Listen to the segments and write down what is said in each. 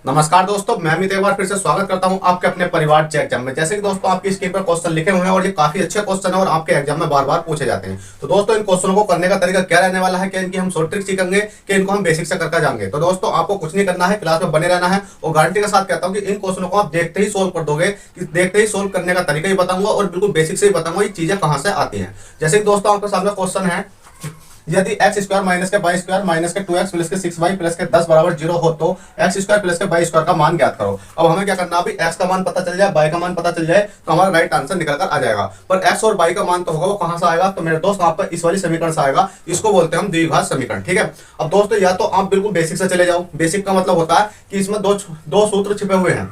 नमस्कार दोस्तों, मैं अमित एक बार फिर से स्वागत करता हूं आपके अपने परिवार चेक एग्जाम में। जैसे कि दोस्तों आपकी स्क्रीन पर क्वेश्चन लिखे हुए हैं और ये काफी अच्छे क्वेश्चन है और आपके एग्जाम में बार बार पूछे जाते हैं। तो दोस्तों इन क्वेश्चनों को करने का तरीका क्या रहने वाला है, कि इनकी हम शॉर्ट ट्रिक सीखेंगे कि इनको हम बेसिक से करके जाएंगे। तो दोस्तों आपको कुछ नहीं करना है, क्लास में बने रहना है और गारंटी के साथ कहता हूँ कि इन क्वेश्चनों को आप देखते ही सोल्व कर दोगे। कि देखते ही सोल्व करने का तरीका ही बताऊंगा और बिल्कुल बेसिक से ही बताऊंगा ये चीजें कहां से आती हैं। जैसे कि दोस्तों आपके सामने क्वेश्चन है, यदि एक्स स्क्वायर माइनस के वाई स्क्वायर माइनस के 2x plus K 6y plus के 10 बराबर 0 हो तो x square plus K Y square का मान ज्ञात करो। अब हमें क्या करना है, अभी एक्स का मान पता चल जाए, वाई का मान पता चल जाए तो हमारा राइट आंसर निकल कर आ जाएगा। पर एक्स और वाई का मान तो होगा, वो कहां से आएगा, तो मेरे दोस्त आपका इस वाली समीकरण से आएगा। इसको बोलते हैं हम द्विघात समीकरण। ठीक है। अब दोस्तों या तो आप बिल्कुल बेसिक से चले जाओ। बेसिक का मतलब होता है कि इसमें दो सूत्र छिपे हुए हैं।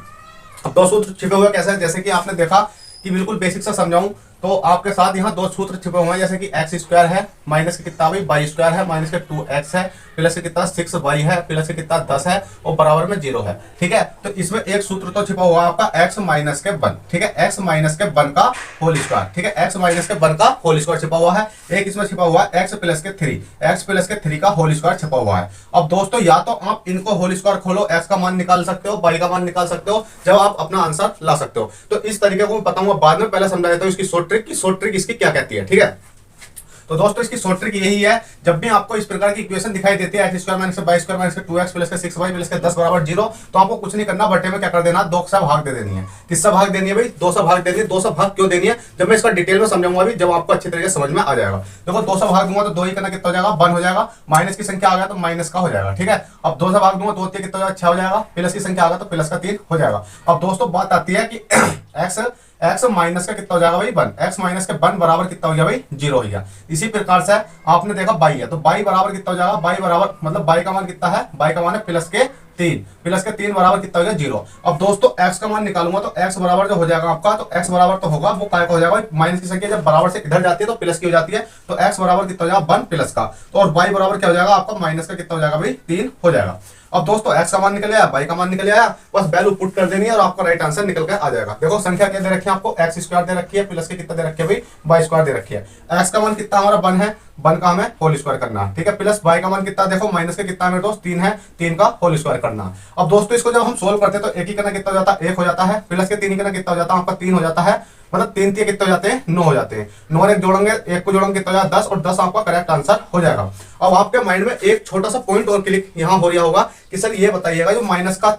अब दो सूत्र छिपे हुए कैसे, जैसे कि आपने देखा कि बिल्कुल बेसिक से समझाऊं तो आपके साथ यहाँ दो सूत्र छिपे हुए हैं। जैसे कि एक्स स्क्वायर है माइनस के कितना भाई वाई स्क्वायर है माइनस के 2x है प्लस के कितना 6y है प्लस के कितना 10 है और बराबर में 0 है। ठीक है। तो इसमें एक सूत्र तो छिपा हुआ है आपका x माइनस के 1। ठीक है। x माइनस के 1 का होल स्क्वायर। ठीक है। x माइनस के 1 का होल स्क्वायर छिपा हुआ है। एक इसमें छिपा हुआ है x प्लस के 3 का होल स्क्वायर छिपा हुआ है। अब दोस्तों या तो आप इनको होल स्क्वायर खोलो, x का मान निकाल सकते हो, y का मान निकाल सकते हो, जब आप अपना आंसर ला सकते हो। तो इस तरीके को मैं बताऊंगा बाद में, पहले समझा देता हूं इसकी शॉर्ट ट्रिक की शॉर्ट ट्रिक इसकी क्या कहती है। ठीक है। तो दोस्तों इसकी शॉर्ट ट्रिक यही है, जब भी आपको इस प्रकार की इक्वेशन दिखाई देती है X square minus Y square minus 2x plus K 6y plus के 10 बराबर 0, तो आपको कुछ नहीं करना, बटे में क्या कर देना, 2 से भाग दे देनी है। किससे भाग देनी है भाई, 2 से भाग देनी है। 2 से भाग क्यों देनी है, जब मैं इसका डिटेल में समझाऊंगा अभी, जब आपको अच्छी तरीके से समझ में आ जाएगा। देखो 2 से भाग दूंगा तो 2 ही करना कितना हो जाएगा, 1 हो जाएगा। माइनस की संख्या आ गया तो माइनस का हो जाएगा। ठीक है। अब 2 से भाग दूंगा 2 कितना हो जाएगा, 6 हो जाएगा। प्लस की संख्या आ गया तो प्लस का 3 हो जाएगा। अब दोस्तों बात आती है कि एक्स माइनस का कितना हो जाएगा भाई 1। एक्स माइनस के 1 बराबर कितना हो गया भाई 0 हो गया। इसी प्रकार से आपने देखा बाई है तो बाई बराबर कितना हो जाएगा, बाई बराबर मतलब बाई का मान कितना है, बाई का मान है प्लस के 3 बराबर कितना हो गया 0। अब दोस्तों x का मान निकालूंगा तो x बराबर जो हो जाएगा आपका, तो x बराबर तो होगा वो काय का हो जाएगा, माइनस की संख्या जब बराबर से इधर जाती है तो प्लस की हो जाती है। तो x बराबर कितना हो जाएगा 1 प्लस का, तो और y बराबर क्या हो जाएगा आपका माइनस का कितना हो जाएगा भाई 3 हो जाएगा। अब दोस्तों x का मान निकल आया, y का मान निकल आया, बस वैल्यू पुट कर देनी है और आपका राइट आंसर निकल के आ जाएगा। देखो संख्या क्या दे रखी है आपको, x स्क्वायर दे रखी है प्लस के कितना दे रखी है भाई y स्क्वायर दे रखी है। x का मान कितना हमारा 1 है, 1 का हमें होल स्क्वायर करना है। ठीक है। प्लस y का मान कितना, देखो माइनस के कितना मेरे दोस्त 3 है, 3 का होल स्क्वायर करना है। अब दोस्तों इसको जब हम सोल्व करते हैं तो एक ही करना कितना हो जाता है, 1 हो जाता है। प्लस के 3 ही करना कितना हो जाता है आपका 3 हो जाता है। मतलब 3 3 कितने हो जाते हैं 9 हो जाते हैं। 9 और 1 जोड़ेंगे, 1 को जोड़ेंगे कितना हो जाएगा 10 और 10 आपका करेक्ट आंसर हो जाएगा। अब आपके माइंड में एक छोटा सा पॉइंट और क्लिक यहाँ हो रहा होगा कि सर ये बताइएगा जो माइनस का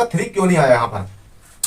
3 क्यों नहीं आया यहाँ पर।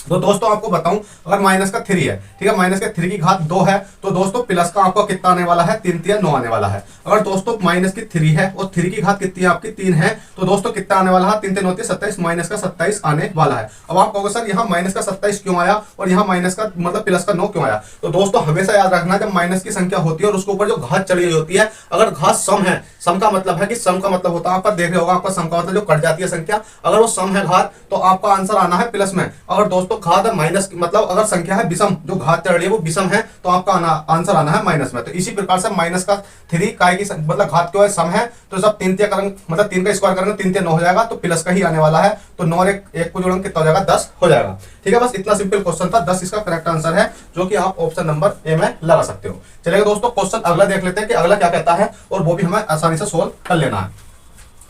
तो दोस्तों आपको बताऊं, अगर माइनस का 3 है, ठीक है, माइनस के 3 की घात 2 है तो दोस्तों प्लस का आपको कितना आने वाला है 3 3 9 आने वाला है। अगर दोस्तों माइनस की 3 है और 3 की घात कितनी है आपकी 3 है, तो दोस्तों कितना आने वाला है 3 3 9 27, माइनस का 27 आने वाला है। अब आप कहोगे सर यहाँ माइनस का 27 क्यों आया और यहाँ माइनस का मतलब प्लस का 9 क्यों आया। तो दोस्तों हमेशा याद रखना, जब माइनस की संख्या होती है और उसके ऊपर जो घात चली गई होती है, अगर घात सम है, सम का मतलब है कि सम का मतलब होता है आपका देख रहे होगा, आपका सम का मतलब जो कट जाती है संख्या, अगर वो सम है घात तो आपका आंसर आना है प्लस में। अगर दोस्तों घात है माइनस मतलब अगर संख्या है विषम, जो घात चढ़ रही है वो विषम है, तो आपका आंसर आना है माइनस में। तो इसी प्रकार से माइनस का 3 काय की मतलब घात क्यों है, सम है, तो जब 3 3 करेंगे मतलब 3 का स्क्वायर करेंगे 3 3 9 हो जाएगा, तो प्लस का ही आने वाला है। तो 9 और 1 को जोड़ेंगे कितना हो जाएगा 10 हो जाएगा। ठीक है। बस इतना सिंपल क्वेश्चन था, 10 इसका करेक्ट आंसर है, जो कि आप ऑप्शन नंबर ए में लगा सकते हो। चलिए दोस्तों क्वेश्चन अगला देख लेते हैं कि अगला क्या कहता है और वो भी हमें आसानी से सोल्व कर लेना है।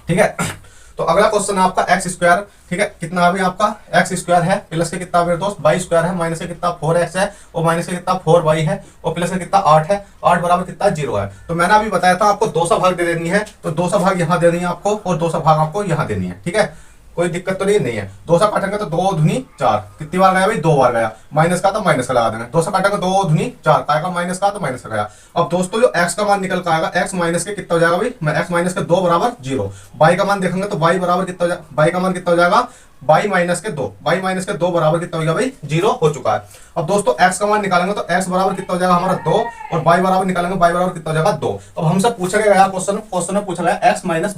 ठीक है। तो अगला क्वेश्चन है आपका एक्स स्क्वायर। ठीक है। कितना अभी आपका एक्स स्क्वायर है प्लस के कितना मेरे दोस्त वाई स्क्वायर है माइनस के कितना 4x है और माइनस के कितना 4y है और प्लस के कितना 8 है, 8 बराबर कितना 0 है। तो मैंने अभी बताया था आपको 2 सा भाग दे देनी है, तो 2 सा भाग यहाँ देनी है आपको और 2 सा भाग आपको यहाँ देनी है। ठीक है। कोई दिक्कत तो नहीं है। 2 से काटेंगे तो 2 दूनी 4, कितनी बार गया भाई 2 बार गया। माइनस का तो माइनस का लगा देंगे, 2 से काटेंगे 2 दूनी 4 का माइनस का तो माइनस का गया। अब दोस्तों जो x का मान निकल कर आएगा, x माइनस के कितना हो जाएगा भाई, मैं x माइनस के 2 बराबर 0। y का मान देखेंगे तो y बराबर कितना हो जाएगा, y का मान कितना हो जाएगा y माइनस के 2, y माइनस के 2 बराबर कितना हो गया भाई 0 हो चुका है। अब दोस्तों x का मान निकालेंगे तो x बराबर कितना हो जाएगा हमारा 2 और y बराबर निकालेंगे y बराबर कितना हो जाएगा 2। अब हमसे पूछा गया क्वेश्चन में पूछा गया x माइनस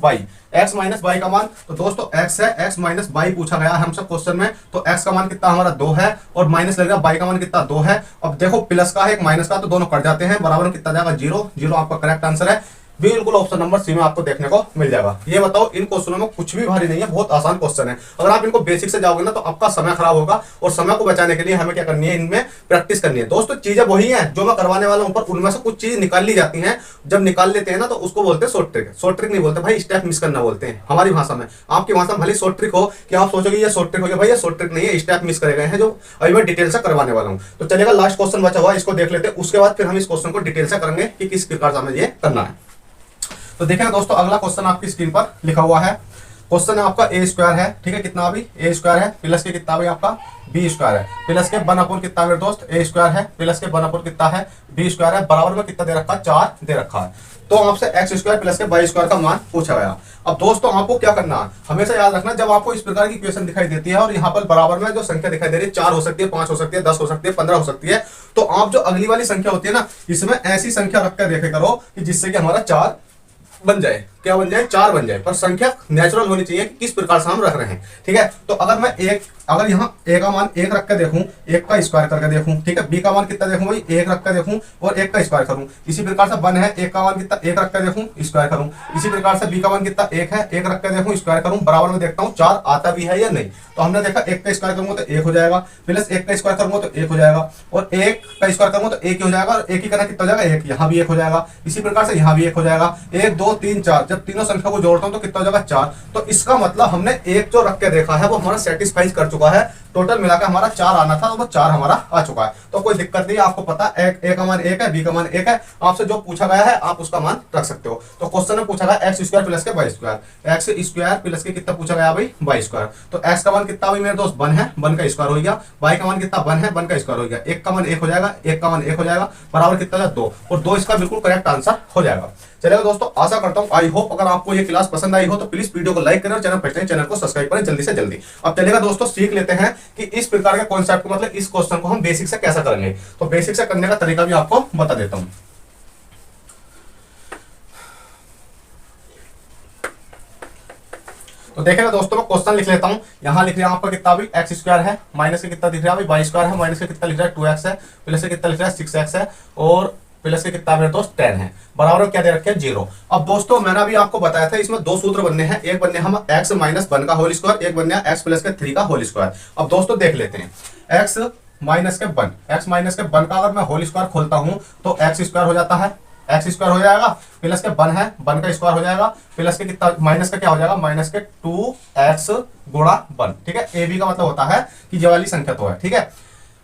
y का मान, तो दोस्तों x है, x माइनस y पूछा गया है हमसे क्वेश्चन में, तो x का मान कितना हमारा 2 है और माइनस लगेगा y का मान कितना 2 है। अब देखो प्लस का है एक माइनस का, तो दोनों कट जाते हैं, बराबर कितना जाएगा 0 0 आपका करेक्ट आंसर है। बिल्कुल ऑप्शन नंबर सी में आपको देखने को मिल जाएगा। ये बताओ, इन क्वेश्चनों में कुछ भी भारी नहीं है, बहुत आसान क्वेश्चन है। अगर आप इनको बेसिक से जाओगे ना तो आपका समय खराब होगा, और समय को बचाने के लिए हमें क्या करनी है, इनमें प्रैक्टिस करनी है। दोस्तों चीजें वही है जो मैं करवाने वाला हूं, पर उनमें से कुछ चीज निकाल ली जाती हैं। जब निकाल लेते हैं ना तो उसको बोलते हैं शॉर्ट ट्रिक। शॉर्ट ट्रिक नहीं बोलते भाई, स्टेप मिस करना बोलते हैं हमारी भाषा में। आपकी भाषा में भले शॉर्ट ट्रिक हो कि आप सोचोगे ये शॉर्ट ट्रिक हो गया, भाई ये शॉर्ट ट्रिक नहीं है, स्टेप मिस करे गए हैं जो अभी मैं डिटेल से करवाने वाला हूं। तो चलेगा, लास्ट क्वेश्चन बचा हुआ है, इसको देख लेते हैं, उसके बाद फिर हम इस क्वेश्चन को डिटेल से करेंगे कि किस प्रकार से हमें ये करना है। तो देखें दोस्तों, अगला क्वेश्चन आपकी स्क्रीन पर लिखा हुआ है। क्वेश्चन है आपका ए स्क्वायर है, ठीक है, कितना अभी ए स्क्वायर है, प्लस के कितना भाई आपका बी स्क्वायर है, प्लस के वन अपॉन कितना मेरे दोस्त ए स्क्वायर है, प्लस के वन अपॉन कितना है बी स्क्वायर है, बराबर में कितना दे रखा है 4 दे रखा है। तो आपसे x square plus K Y square का मान पूछा गया। अब दोस्तों आपको क्या करना है, हमेशा याद रखना, जब आपको इस प्रकार की इक्वेशन दिखाई देती है और यहाँ पर बराबर में जो संख्या दिखाई दे रही है 4 हो सकती है, 5 हो सकती है, 10 हो सकती है, 15 हो सकती है, तो आप जो अगली वाली संख्या होती है ना, इसमें ऐसी संख्या रख कर देखे करो कि जिससे कि हमारा 4 बन जाए। क्या बन जाए? 4 बन जाए। पर संख्या नेचुरल होनी चाहिए कि किस प्रकार से हम रख रहे हैं, ठीक है। तो अगर मैं अगर यहाँ ए का मान 1 रख कर देखूं, 1 का स्क्वायर करके देखूं, ठीक है, बी का मान कितना देखूं भाई 1 रख कर देखूं और 1 का स्क्वायर करूं। इसी प्रकार से 1 है, 1 का मान कितना 1 रख कर देखूं, स्क्वायर करूं। इसी प्रकार से बी का मान कितना 1 है, 1 रख कर देखूं, स्क्वायर करूं, बराबर में देखता हूं 4 आता भी है या नहीं। तो हमने देखा 1 का स्क्वायर करूंगा तो 1 हो जाएगा, प्लस 1 का स्क्वायर करूंगा तो 1 हो जाएगा, और 1 का स्क्वायर करूंगा तो 1 ही हो जाएगा, और 1 ही करना कितना हो जाएगा 1, यहाँ भी 1 हो जाएगा। इसी प्रकार से यहाँ भी 1 हो जाएगा, 1 2 3 4, जब तीनों संख्या को जोड़ता हूं तो कितना हो जाएगा 4। तो इसका मतलब हमने 1 जो रख के देखा है वो हमारा सेटिस्फाई कर चुका है। टोटल मिलाकर हमारा 4 आना था, तो वो 4 हमारा आ चुका है। तो कोई दिक्कत नहीं है, आपको पता है ए का मान 1 है, बी का मान 1 है, आपसे जो पूछा गया है आप उसका मान रख सकते हो। तो क्वेश्चन में पूछा गया X square plus K Y square, X square plus K कितना पूछा गया भाई वाई स्क्वायर। तो एक्स का मान कितना भाई मेरे दोस्त 1 है, 1 का स्क्वायर हो गया, वाई का मान कितना 1 है, 1 का स्क्वायर हो गया, 1 का मान 1 हो जाएगा, 1 का मान 1 हो जाएगा, बराबर कितना हो जाएगा 2, और 2 इसका बिल्कुल करेक्ट आंसर हो जाएगा। चलेगा दोस्तों, आशा करता हूं, आई होप अगर आपको ये क्लास पसंद आई हो तो प्लीज वीडियो को लाइक करें और चैनल को सब्सक्राइब करें जल्दी से जल्दी। अब चलेगा दोस्तों, सीख लेते हैं कि इस प्रकार के कॉन्सेप्ट को, मतलब इस क्वेश्चन को हम बेसिक से कैसा करेंगे। तो बेसिक से करने का तरीका भी आपको बता देता हूं। तो देखेगा दोस्तों, मैं क्वेश्चन लिख लेता हूं। यहां लिख रहा हूं आपका कितना भी एक्स स्क्वायर है, माइनस के कितना दिख रहा है भाई वाई स्क्वायर है, माइनस के कितना लिख रहा है 2x है, प्लस के कितना लिख रहा है 6x है, और प्लस के कितना मेरे दोस्त 10 है, बराबर क्या दे रखे हैं 0। अब दोस्तों मैंने अभी आपको बताया था इसमें 2 सूत्र बनने हैं, एक बनने हम x माइनस 1 का होल स्क्वायर, एक बनने x प्लस के 3 का होल स्क्वायर। अब दोस्तों देख लेते हैं, x माइनस के 1 का अगर मैं होल स्क्वायर खोलता हूं तो x स्क्वायर हो जाता है, एक्स स्क्वायर हो जाएगा, प्लस के 1 है, 1 का स्क्वायर हो जाएगा, प्लस के कितना माइनस का क्या हो जाएगा माइनस के 2x गुणा 1, ठीक है। ए बी का मतलब होता है कि ये वाली संख्या तो है, ठीक है,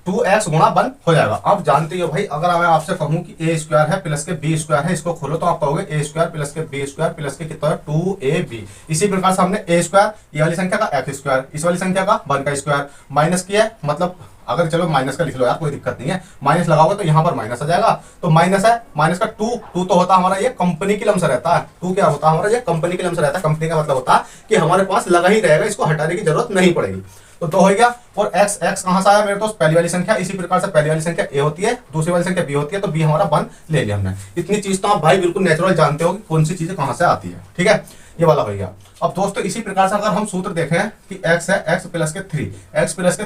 2x गुणा 1 हो जाएगा। अब जानते हो भाई, अगर मैं आपसे कहूं कि ए स्क्वायर है प्लस के बी स्क्वायर है, इसको खोलो तो आप कहोगे ए स्क्वायर प्लस के बी स्क्वायर प्लस के कितना है 2ab। इसी प्रकार से हमने ए स्क्वायर ये वाली संख्या का एक्स स्क्वायर, इस वाली संख्या का 1 का स्क्वायर माइनस किया है, मतलब अगर चलो माइनस का लिख लो यार, कोई दिक्कत नहीं है, माइनस लगाओगे तो यहाँ पर माइनस आ जाएगा। तो माइनस है, माइनस का 2 तो होता हमारा ये कंपनी की लम्स रहता है, 2 क्या होता है हमारा ये कंपनी की लम्स रहता है। कंपनी का मतलब होता है कि हमारे पास लगा ही रहेगा, इसको हटाने की जरूरत नहीं पड़ेगी। तो 2 हो गया, और x कहां से आया मेरे दोस्त पहली वाली संख्या, इसी प्रकार से पहली वाली संख्या a होती है, दूसरी वाली संख्या b होती है, तो b हमारा 1 ले लिया हमने। इतनी चीज तो आप भाई बिल्कुल नेचुरल जानते हो कि कौन सी चीजें कहां से आती है, ठीक है, ये वाला हो गया। अब दोस्तों इसी प्रकार से अगर हम सूत्र देखें कि x है x प्लस के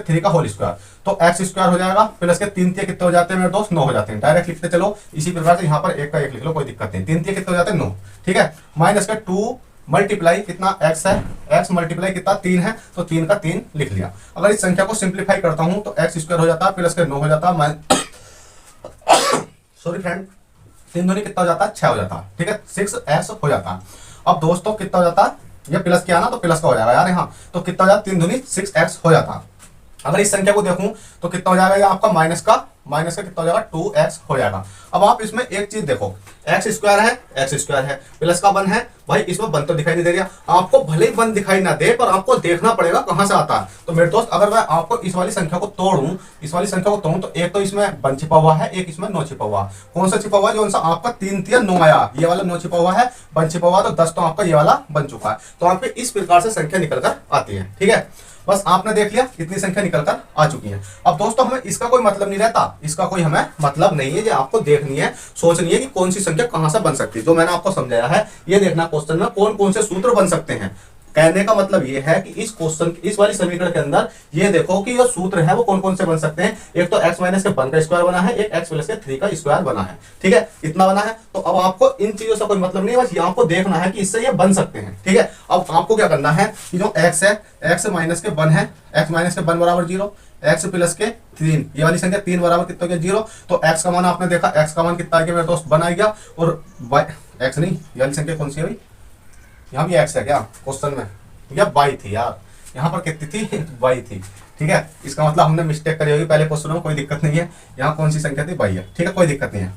3 का होल स्क्वायर, तो x स्क्वायर हो जाएगा, प्लस के 3 कितने हो जाते हैं मेरे दोस्त 9 हो जाते हैं, डायरेक्ट लिखते चलो। इसी प्रकार से यहाँ पर 1 का 1 लिख लो, कोई दिक्कत नहीं, 3 कितने हो जाते हैं 9, ठीक है। माइनस का 2 मल्टीप्लाई कितना x है, x मल्टीप्लाई कितना 3 है, तो 3 का 3 लिख लिया। अगर इस संख्या को सिंप्लीफाई करता हूं तो x स्क्वायर हो जाता है, प्लस के 9 हो जाता है, सॉरी फ्रेंड, 3 दूनी कितना हो जाता है 6 हो जाता है, ठीक है, 6x हो जाता है। अब दोस्तों कितना हो जाता है, ये प्लस किया ना तो प्लस का हो जाएगा यार यहाँ, तो कितना हो जाता है 3 दूनी 6x हो जाता है। अगर इस संख्या को देखूं तो कितना हो जाएगा, ये आपका माइनस का कितना हो जाएगा 2x हो जाएगा। अब आप इसमें एक चीज देखो, x स्क्वायर है, प्लस का 1 है, भाई इसमें 1 तो दिखाई नहीं दे रहा, आपको भले ही 1 दिखाई ना दे पर आपको देखना पड़ेगा कहां से आता है। तो मेरे दोस्त अगर मैं आपको इस वाली संख्या को तोड़ूं, तो एक तो इसमें 1 छिपा हुआ है, एक इसमें 9 छिपा हुआ। कौन सा छिपा हुआ है, जो सा आपका 3 3 9 आया, ये वाला 9 छिपा हुआ है, 1 छिपा हुआ, तो 10 तो आपका ये वाला बन चुका है। तो आपके इस प्रकार से संख्या निकल कर आती है, ठीक है। बस आपने देख लिया, इतनी संख्या निकलकर आ चुकी है। अब दोस्तों हमें इसका कोई मतलब नहीं रहता, इसका कोई हमें मतलब नहीं है, ये आपको देखनी है, सोचनी है कि कौन सी संख्या कहां से बन सकती है। जो मैंने आपको समझाया है ये देखना क्वेश्चन में कौन कौन से सूत्र बन सकते हैं, कहने का मतलब ये है कि इस क्वेश्चन, इस वाली समीकरण के अंदर ये देखो कि जो सूत्र है वो कौन कौन से बन सकते हैं। एक तो x माइनस के 1 का स्क्वायर बना है, एक x प्लस के 3 का स्क्वायर बना है। ठीक है, इतना बना है। तो अब आपको इन चीजों से कोई मतलब नहीं है, बस यहाँ आपको देखना है कि इससे ये बन सकते हैं। ठीक है, अब आपको क्या करना है कि जो x है, x माइनस के 1 है, x माइनस के 1 बराबर 0, x प्लस के 3, ये वाली संख्या 3 बराबर कितना हो गया 0। तो x का मान आपने देखा, x का मान कितना आ गया मेरे दोस्त 1 आ गया। और x नहीं, ये वाली संख्या कौन सी है भाई, यहाँ भी x है क्या क्वेश्चन में, या y थी यार, यहाँ पर कितनी थी y थी। ठीक है, इसका मतलब हमने मिस्टेक करी होगी पहले क्वेश्चन में, कोई दिक्कत नहीं है। यहाँ कौन सी संख्या थी, y है। ठीक है, कोई दिक्कत नहीं है।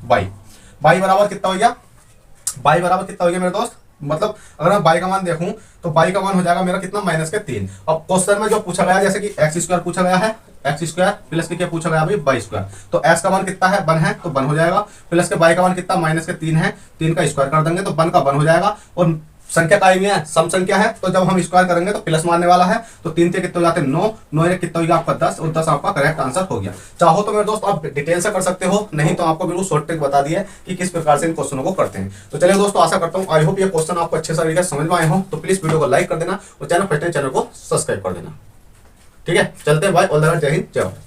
y बराबर कितना हो गया, y बराबर कितना हो गया मेरे दोस्त, मतलब अगर मैं y का मान देखूं तो y का मान हो जाएगा मेरा कितना, माइनस के 3। अब क्वेश्चन में जो पूछा गया जैसे कि x स्क्वायर पूछा गया है, x स्क्वायर प्लस के क्या पूछा गया भाई, y स्क्वायर। तो x का मान कितना है 1 है, तो 1 हो जाएगा, प्लस के y का मान कितना माइनस के 3 है, 3 का स्क्वायर कर देंगे तो 1 का 1 हो जाएगा। और संख्या कायमी है, सम संख्या है, तो जब हम स्क्वायर करेंगे तो प्लस मारने वाला है। तो 3 से कितने हो जाते हैं 9, 9 से कितना हो गया आपका 10, और 10 आपका करेक्ट आंसर हो गया। चाहो तो मेरे दोस्त आप डिटेल से कर सकते हो, नहीं तो आपको बिल्कुल शॉर्ट ट्रिक बता दी है कि किस प्रकार से इन क्वेश्चनों को करते हैं। तो चलिए दोस्तों, आशा करता हूँ आई होप ये क्वेश्चन आपको अच्छे से तरीके से समझ में आए हो। तो प्लीज वीडियो को लाइक कर देना और चैनल को सब्सक्राइब कर देना। ठीक है, चलते हैं भाई, ऑल द बेस्ट, जय हिंद, जय भारत।